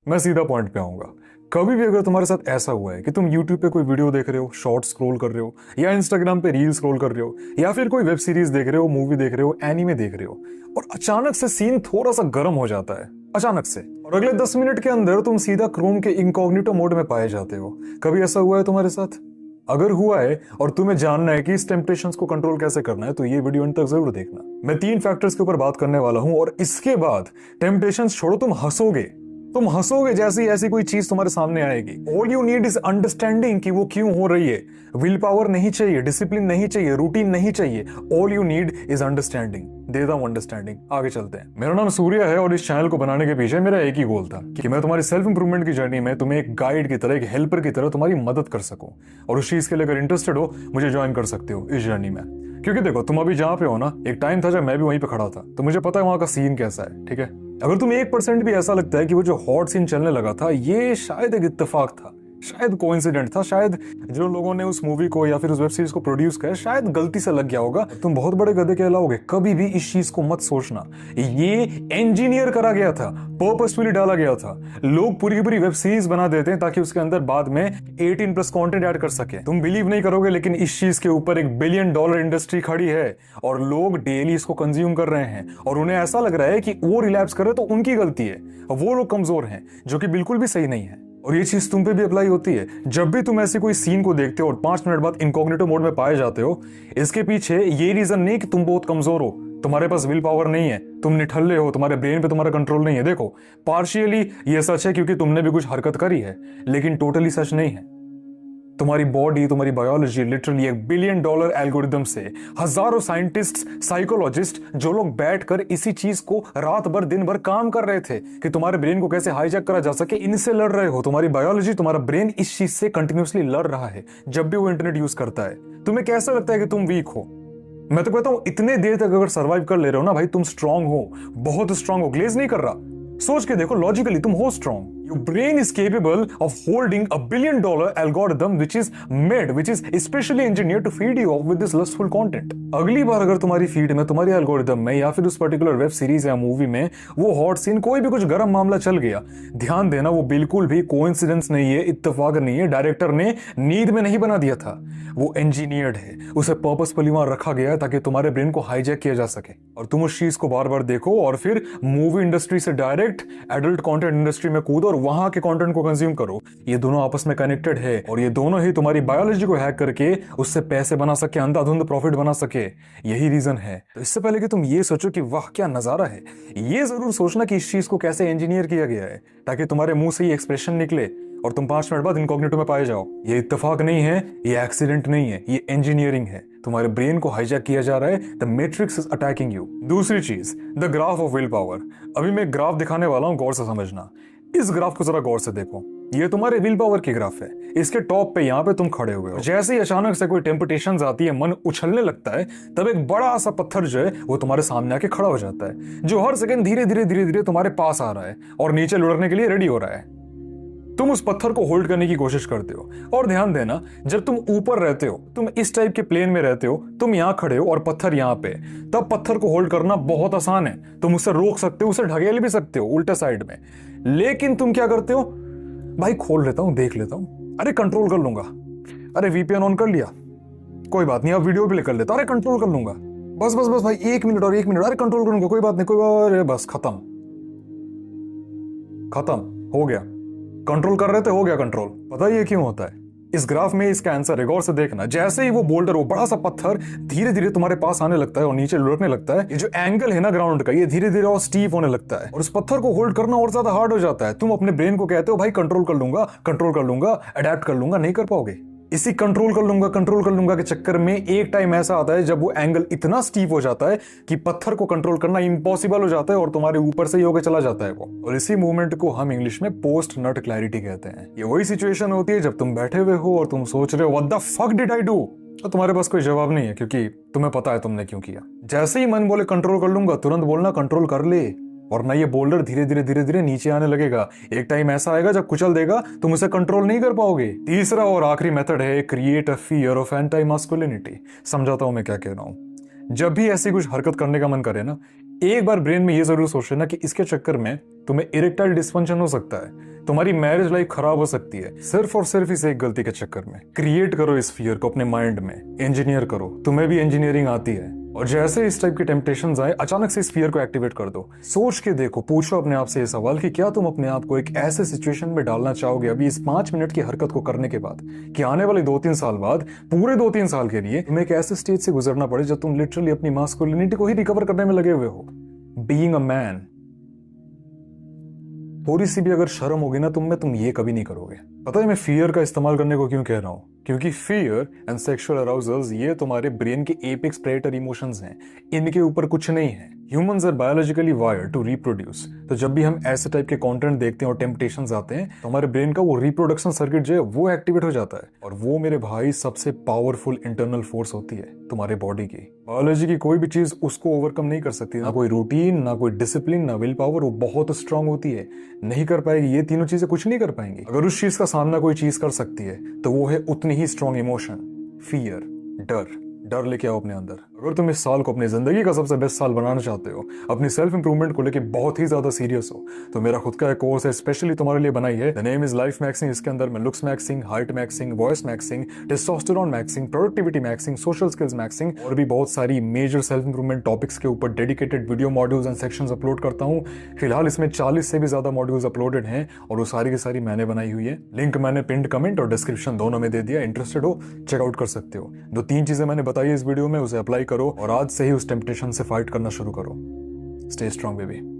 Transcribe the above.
मैं सीधा पॉइंट पे आऊंगा। कभी भी अगर तुम्हारे साथ ऐसा हुआ है कि तुम YouTube पे कोई वीडियो देख रहे हो, शॉर्ट स्क्रॉल कर रहे हो, या Instagram पे रील स्क्रॉल कर रहे हो, या फिर कोई वेब सीरीज देख रहे हो, मूवी देख रहे हो, एनीमे देख रहे हो, और अचानक से सीन थोड़ा सा गर्म हो जाता है, अचानक से, और अगले 10 मिनट के अंदर तुम सीधा क्रोम के इनकॉग्निटो मोड में पाए जाते हो। कभी ऐसा हुआ है तुम्हारे साथ? अगर हुआ है और तुम्हें जानना है कि इस टेम्पटेशंस को कंट्रोल कैसे करना है, तो ये वीडियो अंत तक जरूर देखना। मैं 3 फैक्टर्स के ऊपर बात करने वाला हूं, और इसके बाद टेम्पटेशंस छोड़ो, तुम हंसोगे जैसी ऐसी कोई चीज तुम्हारे सामने आएगी। All you need is understanding कि वो क्यों हो रही है। विल पावर नहीं चाहिए, डिसिप्लिन नहीं चाहिए, रूटीन नहीं चाहिए। All you need is understanding. देता हूं अंडरस्टैंडिंग। आगे चलते हैं। मेरा नाम सूर्य है और इस चैनल को बनाने के पीछे मेरा एक ही गोल था कि मैं तुम्हारी सेल्फ इंप्रूवमेंट की जर्नी में तुम्हें एक गाइड की तरह, एक हेल्पर की तरह तुम्हारी मदद कर सकूं। और उस चीज के लिए अगर इंटरेस्टेड हो, मुझे ज्वाइन कर सकते हो इस जर्नी में। क्योंकि देखो, तुम अभी जहां पे हो ना, एक टाइम था जब मैं भी वहीं पे खड़ा था, तो मुझे पता है वहां का सीन कैसा है। ठीक है, अगर तुम्हें 1% भी ऐसा लगता है कि वो जो हॉट सीन चलने लगा था ये शायद एक इत्तेफाक था, शायद कोइंसिडेंट था, शायद जो लोगों ने उस मूवी को या फिर उस वेब सीरीज को प्रोड्यूस किया शायद गलती से लग गया होगा, तुम बहुत बड़े गधे कहलाओगे। कभी भी इस चीज को मत सोचना। ये इंजीनियर करा गया था, पर्पसफुली डाला गया था। लोग पूरी की पूरी वेब सीरीज बना देते हैं ताकि उसके अंदर बाद में 18+ कंटेंट ऐड कर सके। तुम बिलीव नहीं करोगे, लेकिन इस चीज के ऊपर $1 बिलियन इंडस्ट्री खड़ी है, और लोग डेली इसको कंज्यूम कर रहे हैं, और उन्हें ऐसा लग रहा है कि वो रिलैप्स करे तो उनकी गलती है, वो लोग कमजोर हैं, जो कि बिल्कुल भी सही नहीं है। और ये चीज तुम पे भी अप्लाई होती है। जब भी तुम ऐसे कोई सीन को देखते हो और 5 मिनट बाद इनकॉग्निटो मोड में पाए जाते हो, इसके पीछे ये रीजन नहीं कि तुम बहुत कमजोर हो, तुम्हारे पास विल पावर नहीं है, तुम निठल्ले हो, तुम्हारे ब्रेन पे तुम्हारा कंट्रोल नहीं है। देखो, पार्शियली ये सच है क्योंकि तुमने भी कुछ हरकत करी है, लेकिन टोटली सच नहीं है। तुम्हारी बॉडी, तुम्हारी बायोलॉजी लिटरली $1 बिलियन एल्गोरिदम से, हजारों साइंटिस्ट, साइकोलॉजिस्ट, जो लोग बैठकर इसी चीज को रात भर दिन भर काम कर रहे थे कि तुम्हारे ब्रेन को कैसे हाईजैक करा जा सके, इनसे लड़ रहे हो। तुम्हारी बायोलॉजी, तुम्हारा ब्रेन इस चीज से कंटिन्यूसली लड़ रहा है जब भी वो इंटरनेट यूज करता है। तुम्हें कैसा लगता है कि तुम वीक हो? मैं तो कहता हूं, इतने देर तक अगर सर्वाइव कर ले रहे हो ना भाई, तुम स्ट्रांग हो, बहुत स्ट्रांग हो। ग्लेज नहीं कर रहा, सोच के देखो, लॉजिकली तुम हो strong. Your brain is capable of holding $1 billion algorithm which is especially engineered to feed you off with this lustful content. अगली बार अगर तुम्हारी फीड में, तुम्हारी एल्गोरिदम में, या फिर उस पर्टिकुलर वेब सीरीज या मूवी में वो हॉट सीन, कोई भी कुछ गर्म मामला चल गया, ध्यान देना वो बिल्कुल भी कोइंसिडेंस नहीं है, इत्तेफाक नहीं है। डायरेक्टर ने नींद में नहीं बना दिया था, वो इंजीनियर्ड है, उसे पर्पसफुली वहां रखा गया है ताकि तुम्हारे ब्रेन को हाईजैक किया जा सके, और तुम उस चीज को बार बार देखो, और फिर मूवी इंडस्ट्री से डायरेक्ट एडल्ट कंटेंट इंडस्ट्री में कूदो और वहां के कंटेंट को कंज्यूम करो। ये दोनों आपस में कनेक्टेड है, और ये दोनों ही तुम्हारी बायोलॉजी को हैक करके उससे पैसे बना सके, अंधाधुंध प्रॉफिट बना सके। यही रीजन है। तो इससे पहले कि तुम ये सोचो कि वाह क्या नजारा है, ये जरूर सोचना कि इस चीज को कैसे इंजीनियर किया गया है ताकि तुम्हारे मुंह से ये एक्सप्रेशन निकले और तुम 5 मिनट बाद इनकॉग्निटो में पाए जाओ। ये इत्तेफाक नहीं है, ये एक्सीडेंट नहीं है, ये इंजीनियरिंग है। तुम्हारे ब्रेन को हाईजैक किया जा रहा है। The matrix is attacking you. दूसरी चीज, the graph of will power. अभी मैं ग्राफ दिखाने वाला हूं, गौर से समझना। इस ग्राफ को जरा गौर से देखो, ये तुम्हारे विल पावर की ग्राफ है। इसके टॉप पे यहाँ पे तुम खड़े हुए हो। जैसे ही अचानक से कोई टेम्पटेशंस आती है, मन उछलने लगता है, तब एक बड़ा सा पत्थर जो है वो तुम्हारे सामने आके खड़ा हो जाता है, जो हर सेकंड धीरे धीरे धीरे धीरे तुम्हारे पास आ रहा है और नीचे लुढ़कने के लिए रेडी हो रहा है। तुम उस पत्थर को होल्ड करने की कोशिश करते हो, और ध्यान देना, जब तुम ऊपर रहते हो, तुम इस टाइप के प्लेन में रहते हो, तुम यहां खड़े हो और पत्थर यहां पे, तब पत्थर को होल्ड करना बहुत आसान है। तुम उसे रोक सकते हो, उसे ढकेल भी सकते हो उल्टे साइड में। लेकिन तुम क्या करते हो? भाई खोल लेता हूं, देख लेता हूं, अरे कंट्रोल कर लूंगा, अरे वीपीएन ऑन कर लिया, कोई बात नहीं, अब वीडियो प्ले कर लेता, अरे कंट्रोल कर लूंगा, बस बस बस भाई 1 मिनट और 1 मिनट, अरे कंट्रोल करूंगा, कोई बात नहीं, कोई बात, अरे बस खत्म, हो गया। कंट्रोल कर रहे थे, हो गया कंट्रोल। पता ही ये क्यों होता है? इस ग्राफ में इसका आंसर है, गौर से देखना। जैसे ही वो बोल्डर, वो बड़ा सा पत्थर धीरे धीरे तुम्हारे पास आने लगता है और नीचे लुढ़कने लगता है, ये जो एंगल है ना ग्राउंड का, ये धीरे धीरे और स्टीप होने लगता है, और उस पत्थर को होल्ड करना और ज्यादा हार्ड हो जाता है। तुम अपने ब्रेन को कहते हो भाई कंट्रोल कर लूंगा, अडेप्ट कर लूंगा, नहीं कर पाओगे। इसी कंट्रोल कर लूंगा के चक्कर में एक टाइम ऐसा आता है जब वो एंगल इतना स्टीप हो जाता है कि पत्थर को कंट्रोल करना इम्पॉसिबल हो जाता है और तुम्हारे ऊपर से ही होकर चला जाता है वो। और इसी मूवमेंट को हम इंग्लिश में पोस्ट नट क्लैरिटी कहते हैं। ये वही सिचुएशन होती है जब तुम बैठे हुए हो और तुम सोच रहे हो what the fuck did I do, तो तुम्हारे पास कोई जवाब नहीं है क्योंकि तुम्हें पता है तुमने क्यों किया। जैसे ही मन बोले कंट्रोल कर लूंगा, तुरंत बोलना कंट्रोल कर ले, वरना ये बोल्डर धीरे धीरे नीचे आने लगेगा। एक टाइम ऐसा आएगा जब कुचल देगा, तुम उसे कंट्रोल नहीं कर पाओगे। तीसरा और आखिरी मेथड है create a fear of anti masculinity. समझाता हूं मैं क्या कह रहा हूं। जब भी ऐसी कुछ हरकत करने का मन करे ना, एक बार ब्रेन में ये जरूर सोच लेना कि इसके चक्कर में तुम्हें इरेक्टाइल डिस्फंक्शन हो सकता है। तुम्हारी मैरिज लाइफ खराब हो सकती है सिर्फ और सिर्फ इस एक गलती के चक्कर में। क्रिएट करो इस फियर को अपने माइंड में, इंजीनियर करो, तुम्हें भी इंजीनियरिंग आती है। और जैसे इस टाइप के टेम्पटेशंस आए, अचानक से इस फियर को एक्टिवेट कर दो। सोच के देखो, पूछो अपने आप से ये सवाल कि क्या तुम अपने आप को एक ऐसे सिचुएशन में डालना चाहोगे अभी इस 5 मिनट की हरकत को करने के बाद, कि आने वाले 2-3 साल बाद, पूरे 2-3 साल के लिए तुम्हें एक ऐसे स्टेज से गुजरना पड़े जब तुम लिटरली अपनी मास्कुलिनिटी को ही रिकवर करने में लगे हुए हो। Being a man. थोड़ी सी भी अगर शर्म होगी ना तुम में, तुम ये कभी नहीं करोगे। पता है मैं फियर का इस्तेमाल करने को क्यों कह रहा हूं? क्योंकि फियर एंड सेक्सुअल अराउजल्स ये तुम्हारे ब्रेन के एपेक्स प्रेडेटर इमोशंस हैं, इनके ऊपर कुछ नहीं है। Humans are biologically wired to reproduce. तो जब भी हम ऐसे टाइप के कंटेंट देखते हैं और टेम्पटेशंस आते हैं, तो हमारे ब्रेन का वो रिप्रोडक्शन सर्किट जो है वो एक्टिवेट हो जाता है। और वो मेरे भाई सबसे पावरफुल इंटरनल फोर्स होती है तुम्हारे बॉडी की। बायोलॉजी की कोई भी चीज उसको ओवरकम नहीं कर सकती, ना कोई रूटीन, ना कोई डिसिप्लिन, ना विल पावर। वो बहुत स्ट्रांग होती है, नहीं कर पाएगी। ये तीनों चीजें कुछ नहीं कर पाएंगी। अगर उस चीज का सामना कोई चीज कर सकती है तो वो है उतनी ही स्ट्रांग इमोशन, फियर, डर। डर लेके आओ अपने अंदर। अगर तुम इस साल को अपनी जिंदगी का सबसे बेस्ट साल बनाना चाहते हो, अपनी सेल्फ इंप्रूवमेंट को लेके बहुत ही ज्यादा सीरियस हो, तो मेरा खुद का एक कोर्स है, स्पेशली तुम्हारे लिए बनाई है। The name is life maxing. इसके अंदर मैं looks maxing, height maxing, voice maxing, testosterone maxing, productivity maxing, social skills maxing और भी बहुत सारी मेजर सेल्फ इंप्रूवमेंट टॉपिक्स के ऊपर dedicated video modules and sections upload करता हूँ। फिलहाल इसमें 40 से भी ज्यादा मॉड्यूल्स अपलोडेड हैं और वो सारी की सारी मैंने बनाई हुई है। लिंक मैंने पिंड कमेंट और डिस्क्रिप्शन दोनों में दे दिया। इंटरेस्टेड हो चेकआउट कर सकते हो। 2-3 चीजें मैंने बताई इस वीडियो में, उसे अप्लाई करो और आज से ही उस टेम्पटेशन से फाइट करना शुरू करो। Stay strong baby.